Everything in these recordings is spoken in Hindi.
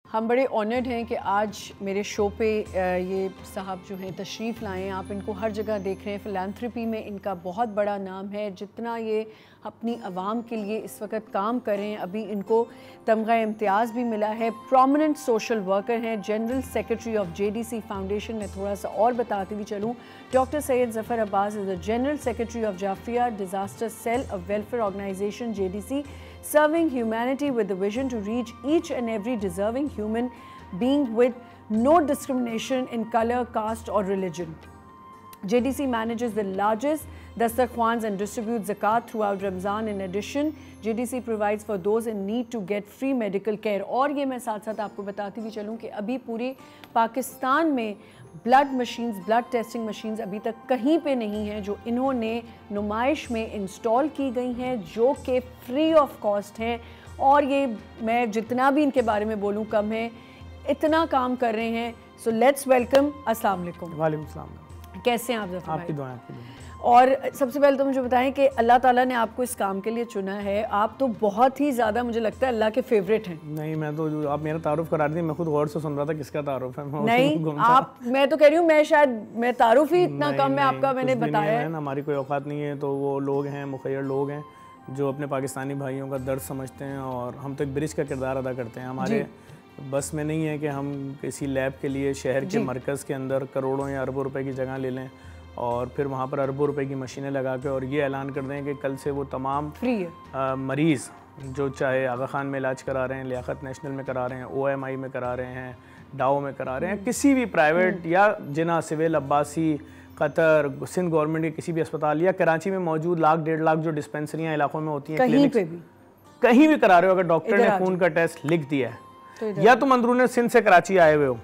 हम बड़े ऑनर्ड हैं कि आज मेरे शो पे ये साहब जो हैं तशरीफ़ लाएँ। आप इनको हर जगह देख रहे हैं, फ़िलांथ्रपी में इनका बहुत बड़ा नाम है। जितना ये अपनी आवाम के लिए इस वक्त काम करें, अभी इनको तमगा इम्तियाज़ भी मिला है। प्रोमिनेंट सोशल वर्कर हैं, general secretary of JDC foundation. मैं थोड़ा सा और बताती हुई चलूँ, doctor Syed Zafar Abbas is the general secretary of Jafaria disaster cell of welfare organisation JDC, serving humanity with the vision to reach each and every deserving human being with no discrimination in color, caste or religion. JDC manages the largest dastarkhwans and distributes zakat throughout Ramzan. In addition, JDC provides for those in need to get free medical care. और ये मैं साथ साथ आपको बताती भी चलूँ कि अभी पूरे पाकिस्तान में blood machines, blood testing machines अभी तक कहीं पे नहीं हैं जो इन्होंने नुमाइश में इंस्टॉल की गई हैं, जो कि फ्री ऑफ कॉस्ट हैं। और ये मैं जितना भी इनके बारे में बोलूँ कम है, इतना काम कर रहे हैं। So let's welcome. अस्सलाम वालेकुम। वालेकुम सलाम। कैसे हैं आप ज़फ़र भाई? आपकी दुआएं, आपकी दुआएं। और सबसे पहले तो मुझे बताएं कि अल्लाह ताला ने आपको इस काम के लिए चुना है। आप तो बहुत ही ज़्यादा मुझे लगता है अल्लाह के फेवरेट हैं। नहीं, मैं तो जो आप मेरा तारुफ करा रही थी, मैं खुद गौर से सुन रहा था किसका तारुफ है। नहीं आप, मैं तो कह रही हूँ, मैं शायद मैं तारुफ ही इतना कम है आपका, मैंने बताया है। हमारी कोई औकात नहीं है। तो वो लोग हैं, मुखैर लोग हैं जो अपने पाकिस्तानी भाइयों का दर्द समझते हैं और हम तो एक ब्रिज का किरदार अदा करते हैं। हमारे बस में नहीं है कि हम किसी लैब के लिए शहर के मरकज़ के अंदर करोड़ों या अरबों रुपए की जगह ले लें और फिर वहाँ पर अरबों रुपए की मशीनें लगा के और ये ऐलान कर दें कि कल से वो तमाम फ्री है। मरीज़ जो चाहे आगा खान में इलाज करा रहे हैं, लियाकत नेशनल में करा रहे हैं, OMI में करा रहे हैं, डाओ में करा रहे हैं, किसी भी प्राइवेट या Jinnah civil, Abbasi, Qatar, Sindh government के किसी भी अस्पताल या कराची में मौजूद 1.5 लाख जो डिस्पेंसरियाँ इलाकों में होती हैं, कहीं भी करा रहे हो, अगर डॉक्टर ने खून का टेस्ट लिख दिया है या तुम अंदरूनी सिंध से कराची आए हुए हो,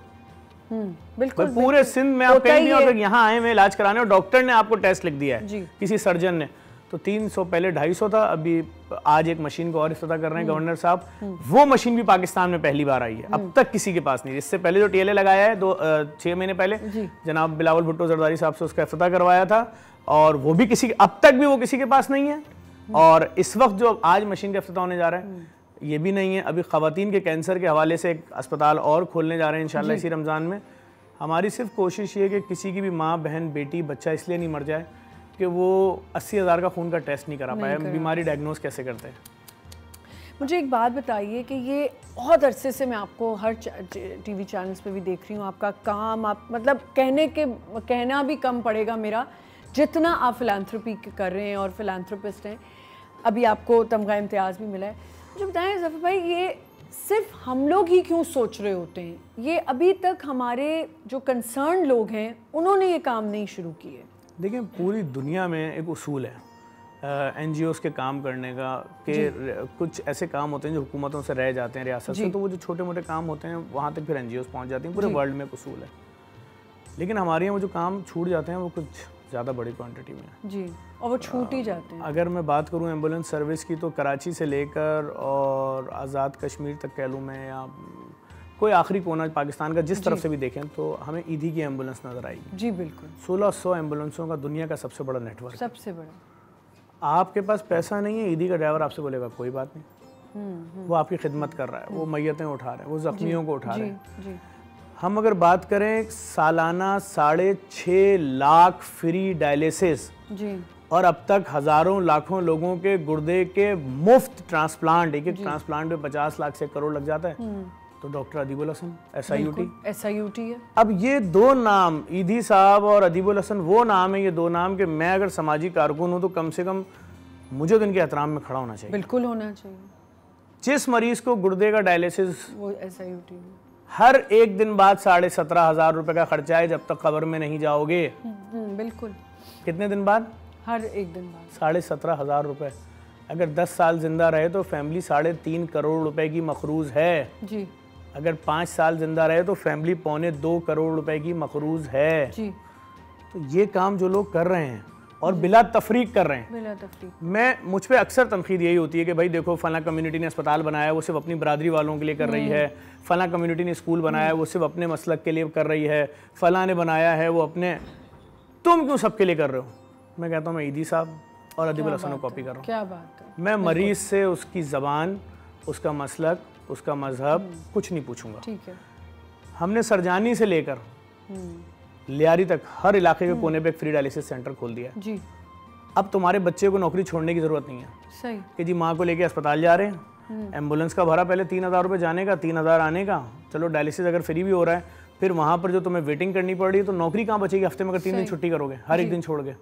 बिल्कुल पूरे सिंध में आप कहीं भी अगर यहाँ आए हुए इलाज कराने और डॉक्टर ने आपको टेस्ट लिख दिया है, किसी सर्जन ने, तो 300, पहले 250 था, अभी आज एक मशीन को और इफ्तिताह कर रहे हैं गवर्नर साहब। वो मशीन भी पाकिस्तान में पहली बार आई है, अब तक किसी के पास नहीं। इससे पहले जो TLA लगाया है 6 महीने पहले जनाब बिलावल भुट्टो जरदारी साहब से उसका इफ्तिताह करवाया था और वो भी किसी, अब तक भी वो किसी के पास नहीं है। और इस वक्त जो आज मशीन का इफ्तिताह होने जा रहा है ये भी नहीं है। अभी ख़वातीन के कैंसर के हवाले से एक अस्पताल और खोलने जा रहे हैं इंशाल्लाह इसी रमज़ान में। हमारी सिर्फ कोशिश ये है कि किसी की भी माँ, बहन, बेटी, बच्चा इसलिए नहीं मर जाए कि वो 80,000 का खून का टेस्ट नहीं करा पाया। बीमारी डायग्नोस कैसे करते हैं? मुझे एक बात बताइए कि ये बहुत अरसे से मैं आपको हर TV चैनल्स पे भी देख रही हूँ, आपका काम, आप मतलब कहना भी कम पड़ेगा मेरा, जितना आप फिलांथ्रपी कर रहे हैं और फिलांथ्रपिस्ट हैं। अभी आपको तमगा इम्तियाज़ भी मिला है। मुझे बताएं ज़फ़र भाई, ये सिर्फ हम लोग ही क्यों सोच रहे होते हैं? ये अभी तक हमारे जो कंसर्न लोग हैं उन्होंने ये काम नहीं शुरू किए। देखिए, पूरी दुनिया में एक उसूल है NGOs के काम करने का कि कुछ ऐसे काम होते हैं जो हुकूमतों से रह जाते हैं, रियासत से, तो वो जो छोटे मोटे काम होते हैं वहाँ तक फिर NGOs पहुँच जाती हैं। पूरे वर्ल्ड में एक उसूल है। लेकिन हमारे यहाँ वो जो काम छूट जाते हैं वो कुछ ज़्यादा बड़ी क्वांटिटी में जी, और वो छूट ही जाते हैं। अगर मैं बात करूं एम्बुलेंस सर्विस की, तो कराची से लेकर और आज़ाद कश्मीर तक कह लूँ मैं, या कोई आखिरी कोना पाकिस्तान का जिस तरफ से भी देखें, तो हमें ईदी की एम्बुलेंस नज़र आएगी। जी बिल्कुल। 1600 एम्बुलेंसों का दुनिया का सबसे बड़ा नेटवर्क, सबसे बड़ा। आपके पास पैसा नहीं है, ईदी का ड्राइवर आपसे बोलेगा कोई बात नहीं, वो आपकी खिदमत कर रहा है, वो मैयतें उठा रहे हैं, वो ज़ख्मियों को उठा रहे हैं। हम अगर बात करें सालाना 6.5 लाख फ्री डायलिसिस और अब तक हज़ारों लाखों लोगों के गुर्दे के मुफ्त ट्रांसप्लांट, एक ट्रांसप्लांट पे 50 लाख से करोड़ लग जाता है। तो डॉक्टर अदीबुल हसन SIUT है। अब ये दो नाम, ईदी साहब और अदीबुल हसन, वो नाम है, ये दो नाम के मैं अगर समाजी कारकुन हूँ तो कम से कम मुझे तो इनके एहतराम में खड़ा होना चाहिए। बिल्कुल होना चाहिए। जिस मरीज को गुर्दे का डायलिसिस वो SIUT हर एक दिन बाद 17,500 रुपए का खर्चा है जब तक कब्र में नहीं जाओगे। बिल्कुल। कितने दिन बाद? हर एक दिन बाद। 17,500 रुपए। अगर 10 साल जिंदा रहे तो फैमिली 3.5 करोड़ रुपए की मखरूज है जी। अगर 5 साल जिंदा रहे तो फैमिली 2.25 करोड़ रुपए की मखरूज है जी। तो ये काम जो लोग कर रहे हैं और बिला तफरीक कर रहे हैं, बिला तफरीक, मुझ पे अक्सर तनकीद यही होती है कि भाई देखो फला कम्युनिटी ने अस्पताल बनाया है वो सिर्फ अपनी बरादरी वालों के लिए कर रही है, फला कम्युनिटी ने स्कूल बनाया है वो सिर्फ अपने मसलक के लिए कर रही है, फला ने बनाया है वो अपने, तुम क्यों सबके लिए कर रहे हो? मैं कहता हूँ मैं ईदी साहब और अदीबुल हसन को कॉपी कर रहा हूँ। क्या बात है। मैं मरीज से उसकी ज़बान, उसका मसलक, उसका मजहब, कुछ नहीं पूछूंगा। ठीक है। हमने सरजानी से लेकर लियारी तक हर इलाके के कोने पे एक फ्री डायलिसिस सेंटर खोल दिया है जी। अब तुम्हारे बच्चे को नौकरी छोड़ने की जरूरत नहीं है। सही। कि जी माँ को लेके अस्पताल जा रहे हैं, एम्बुलेंस का भाड़ा पहले 3,000 रुपये जाने का, 3,000 आने का, चलो डायलिसिस अगर फ्री भी हो रहा है, फिर वहाँ पर जो तुम्हें वेटिंग करनी पड़ रही है, तो नौकरी कहाँ बचेगी? हफ्ते में अगर 3 दिन छुट्टी करोगे, हर एक दिन छोड़ के,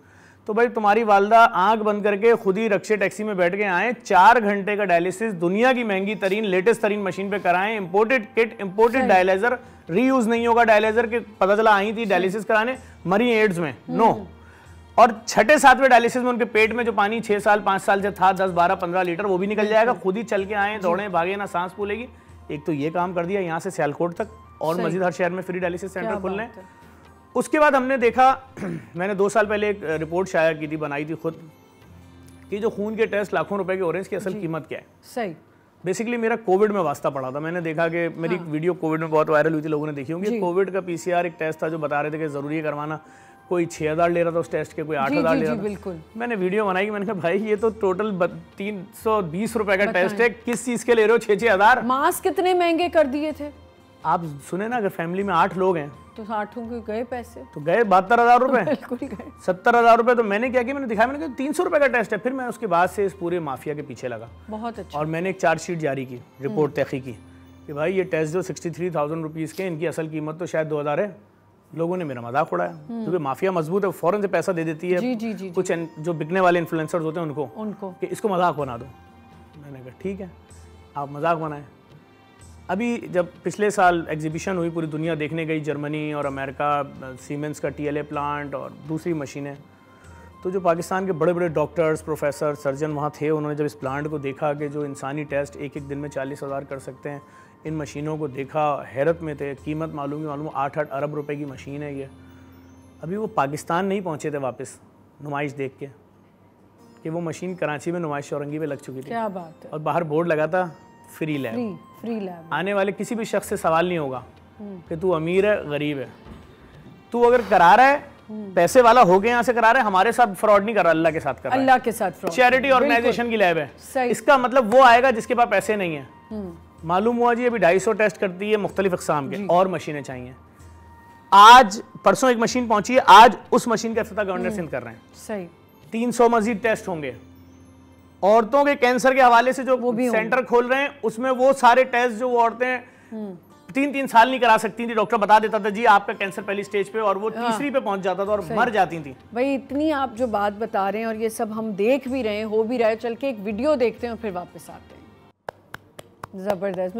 तो भाई तुम्हारी वालदा आंख बंद करके खुद ही रक्शे टैक्सी में बैठ के आए, 4 घंटे का डायलिसिस दुनिया की महंगी तरीन लेटेस्ट तरीन मशीन पे कराएं, imported kit, imported dialyser, reuse नहीं होगा डायलाइजर के, पता चला आई थी डायलिसिस कराने, मरी एड्स में, नो। और 6-7वें डायलिसिस में उनके पेट में जो पानी 6 साल 5 साल से था, 10 12 15 लीटर, वो भी निकल जाएगा। खुद ही चल के आए, दौड़े भागे, ना सांस फूलेगी। एक तो ये काम कर दिया यहाँ से सियालकोट तक, और मजीद हर शहर में फ्री डायलिसिस सेंटर खुल रहे हैं। उसके बाद हमने देखा मैंने 2 साल पहले एक रिपोर्ट शाया की थी, बनाई थी खुद, कि जो खून के टेस्ट लाखों रुपए के हो रहे हैं, इसकी असल कीमत क्या है। सही। बेसिकली मेरा कोविड में वास्ता पड़ा था, मैंने देखा कि मेरी वीडियो कोविड में बहुत वायरल हुई थी, लोगों ने देखी होंगी। कोविड का PCR एक टेस्ट था जो बता रहे थे कि जरूरी है करवाना, कोई 6,000 ले रहा था उस टेस्ट के, कोई 8,000 ले रहा था। बिल्कुल। मैंने वीडियो बनाई, मैंने कहा भाई ये तो टोटल 320 रुपए का टेस्ट है, किस चीज के ले रहे हो 6,000? मास्क कितने महंगे कर दिए थे आप सुने ना, अगर फैमिली में 8 लोग हैं तो 8 के गए पैसे, तो गए 72,000 रुपए, बिल्कुल गए 70,000 रुपए। तो मैंने क्या किया, मैंने दिखाया, मैंने कहा 300 रुपए का टेस्ट है। फिर मैं उसके बाद से इस पूरे माफिया के पीछे लगा। बहुत अच्छा। और मैंने एक चार्जशीट जारी की, रिपोर्ट तहकीकी की, कि भाई ये टेस्ट जो 63,000 रुपीज़ के, इनकी असल कीमत तो शायद 2,000 है। लोगों ने मेरा मजाक उड़ाया, क्योंकि माफिया मजबूत है, फौरन से पैसा दे देती है। जी। कुछ जो बिकने वाले इन्फ्लुएंसर्स होते हैं उनको कि इसको मजाक बना दो। मैंने कहा ठीक है, आप मजाक बनाएं। अभी जब पिछले साल एग्जीबिशन हुई, पूरी दुनिया देखने गई, जर्मनी और अमेरिका, सीमेंस का TLA प्लांट और दूसरी मशीनें, तो जो पाकिस्तान के बड़े बड़े डॉक्टर्स, प्रोफेसर, सर्जन वहाँ थे, उन्होंने जब इस प्लांट को देखा कि जो इंसानी टेस्ट एक दिन में 40,000 कर सकते हैं, इन मशीनों को देखा, हैरत में थे। कीमत मालूम 8-8 अरब रुपए की मशीन है ये। अभी वो पाकिस्तान नहीं पहुँचे थे वापस नुमाइश देख के, कि वो मशीन कराची में नुमाइश चौरंगी पे लग चुकी थी। क्या बात है। और बाहर बोर्ड लगा था फ्री लैब। Free lab. आने वाले किसी भी शख्स से सवाल नहीं होगा कि तू अमीर है गरीब है, तू अगर करा रहा है पैसे वाला हो गया, यहाँ से करा रहा है, हमारे साथ फ्रॉड नहीं कर रहा, अल्लाह के साथ कर रहा है। अल्लाह के साथ फ्रॉड। चैरिटी ऑर्गेनाइजेशन की लैब है। इसका मतलब वो आएगा जिसके पास पैसे नहीं है। मालूम हुआ जी अभी 250 टेस्ट करती है मुख्तलिफ इक़साम के, और मशीनें चाहिए। आज परसों एक मशीन पहुंची है, आज उस मशीन का इफ्तिताह गवर्नर सिंध कर रहे हैं। सही। 300 मजीद टेस्ट होंगे। औरतों के कैंसर के हवाले से जो सेंटर खोल रहे हैं, उसमें वो सारे टेस्ट जो वो औरतें 3-3 साल नहीं करा सकती थी, डॉक्टर बता देता था जी आपका कैंसर पहली स्टेज पे, और वो तीसरी पे पहुंच जाता था और मर जाती थी। भाई इतनी आप जो बात बता रहे हैं, और ये सब हम देख भी रहे हैं, हो भी रहा है, चल के एक वीडियो देखते हैं और फिर वापस आते हैं। ज़बरदस्त,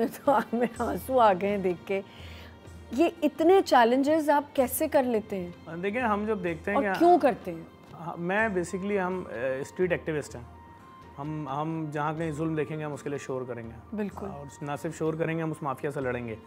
मेरे आंसू आ गए हैं देख के। ये इतने चैलेंजेस आप कैसे कर लेते हैं? देखिए हम जब देखते हैं और क्यों करते हैं? मैं बेसिकली हम स्ट्रीट एक्टिविस्ट हैं। हम जहाँ कहीं जुल्म देखेंगे हम उसके लिए शोर करेंगे। बिल्कुल। और ना सिर्फ शोर करेंगे, हम उस माफिया से लड़ेंगे।